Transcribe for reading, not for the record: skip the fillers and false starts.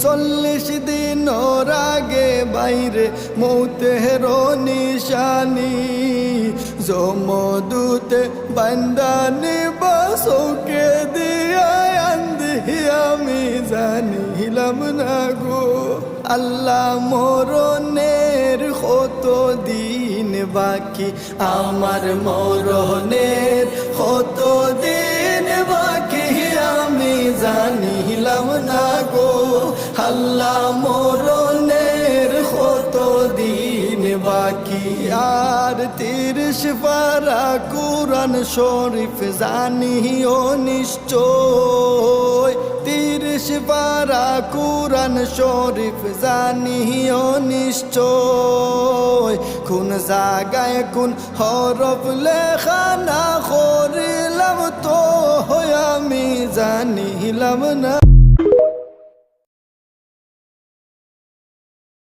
40 দিন আগে বাইরে মৌতের নিশানি জমদূতে বান্দানি বাসকে দিয়া আন্ধি আমি জানিলাম না গো আল্লাহ মরণের কত দিন বাকি আমার মরণের কত দিন বাকি আমি জানিলাম না গো আল্লাহ মরণের কত দিন বাকি আর 30 পারা কুরআন শরীফ জানিও নিশ্চয় 30 পারা কুরআন শরীফ জানিও নিশ্চয় কোন জায়গায় কোন হরফ লেখা না করিলাম তো আমি জানিলাম না।